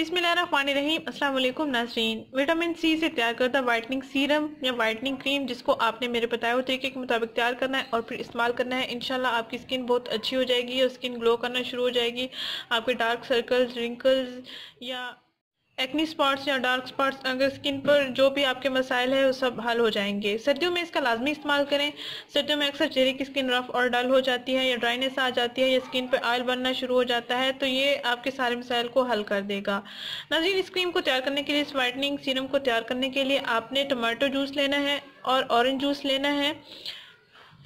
बिस्मिल्लाहिर्रहमानिर्रहीम। अस्सलाम वालेकुम नाज़रीन। विटामिन सी से तैयार करता वाइटनिंग सीरम या वाइटनिंग क्रीम, जिसको आपने मेरे बताए हुए तरीके के मुताबिक तैयार करना है और फिर इस्तेमाल करना है। इंशाल्लाह आपकी स्किन बहुत अच्छी हो जाएगी और स्किन ग्लो करना शुरू हो जाएगी। आपके डार्क सर्कल्स, रिंकल्स या एक्नी स्पॉट्स या डार्क स्पॉट्स, अगर स्किन पर जो भी आपके मसाइल है वो सब हल हो जाएंगे। सर्दियों में इसका लाजमी इस्तेमाल करें। सर्दियों में अक्सर चेहरे की स्किन रफ और डल हो जाती है या ड्राइनेस आ जाती है या स्किन पर ऑयल बनना शुरू हो जाता है, तो ये आपके सारे मसाइल को हल कर देगा। नाज़रीन, इस क्रीम को तैयार करने के लिए, इस वाइटनिंग सीरम को तैयार करने के लिए आपने टमाटो जूस लेना है और ऑरेंज जूस लेना है।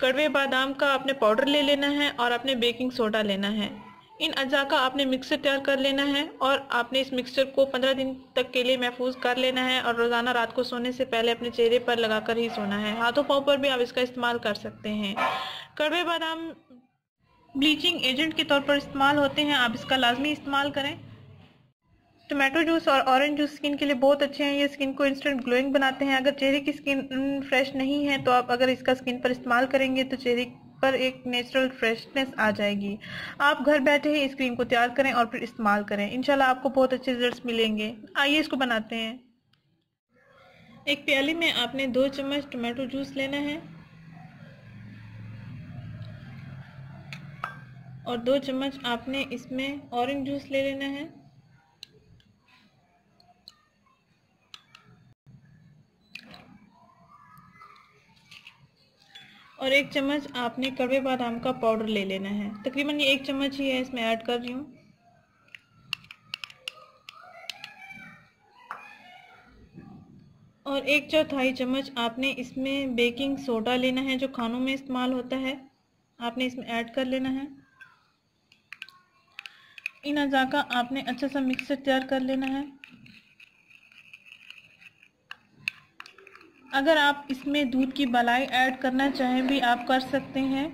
कड़वे बादाम का आपने पाउडर ले लेना है और आपने बेकिंग सोडा लेना है। इन अज्जा का आपने मिक्सर तैयार कर लेना है और आपने इस मिक्सचर को 15 दिन तक के लिए महफूज कर लेना है और रोज़ाना रात को सोने से पहले अपने चेहरे पर लगाकर ही सोना है। हाथों पाँव पर भी आप इसका इस्तेमाल कर सकते हैं। कड़वे बादाम ब्लीचिंग एजेंट के तौर पर इस्तेमाल होते हैं, आप इसका लाजमी इस्तेमाल करें। टमाटो जूस और ऑरेंज जूस स्किन के लिए बहुत अच्छे हैं। ये स्किन को इंस्टेंट ग्लोइंग बनाते हैं। अगर चेहरे की स्किन फ्रेश नहीं है तो आप अगर इसका स्किन पर इस्तेमाल करेंगे तो चेहरे पर एक नेचुरल फ्रेशनेस आ जाएगी। आप घर बैठे ही इस क्रीम को तैयार करें और फिर इस्तेमाल करें। इंशाल्लाह आपको बहुत अच्छे रिजल्ट्स मिलेंगे। आइए इसको बनाते हैं। एक प्याली में आपने 2 चम्मच टमाटो जूस लेना है और 2 चम्मच आपने इसमें ऑरेंज जूस ले लेना है और 1 चम्मच आपने कड़वे बादाम का पाउडर ले लेना है। तकरीबन ये 1 चम्मच ही है, इसमें ऐड कर रही हूँ। और 1/4 चम्मच आपने इसमें बेकिंग सोडा लेना है, जो खानों में इस्तेमाल होता है, आपने इसमें ऐड कर लेना है। इन अज़ा का आपने अच्छा सा मिक्सचर तैयार कर लेना है। अगर आप इसमें दूध की मलाई ऐड करना चाहें भी आप कर सकते हैं।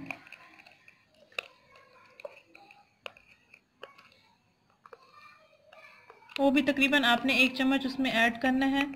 वो भी तकरीबन आपने 1 चम्मच उसमें ऐड करना है।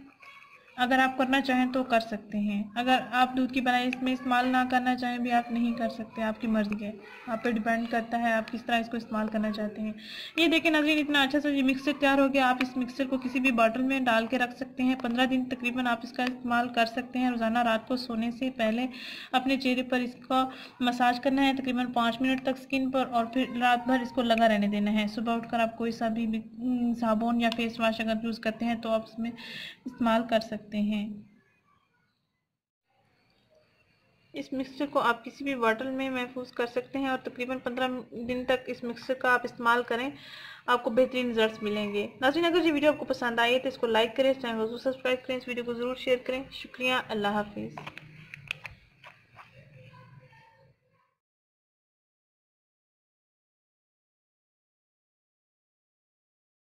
अगर आप करना चाहें तो कर सकते हैं। अगर आप दूध की मलाई इसमें इस्तेमाल ना करना चाहें भी आप नहीं कर सकते, आपकी मर्जी है। आप पे डिपेंड करता है आप किस तरह इसको इस्तेमाल करना चाहते हैं। ये देखें नाज़रीन, इतना अच्छा सा ये मिक्सचर तैयार हो गया। आप इस मिक्सचर को किसी भी बॉटल में डाल के रख सकते हैं। 15 दिन तकरीबन आप इसका इस्तेमाल कर सकते हैं। रोज़ाना रात को सोने से पहले अपने चेहरे पर इसका मसाज करना है तकरीबन 5 मिनट तक स्किन पर, और फिर रात भर इसको लगा रहने देना है। सुबह उठकर आप कोई सा भी साबुन या फेस वॉश अगर यूज़ करते हैं तो आप इसमें इस्तेमाल कर सकते हैं। इस मिक्सचर को आप किसी भी बॉटल में महफूज कर सकते हैं और तकरीबन 15 दिन तक इस मिक्सचर का आप इस्तेमाल करें, आपको बेहतरीन रिजल्ट्स मिलेंगे। नाज़रीन, अगर ये वीडियो आपको पसंद आई है तो इसको लाइक करें, चैनल को सब्सक्राइब करें, इस वीडियो को ज़रूर शेयर करें। शुक्रिया। अल्लाह हाफिज़।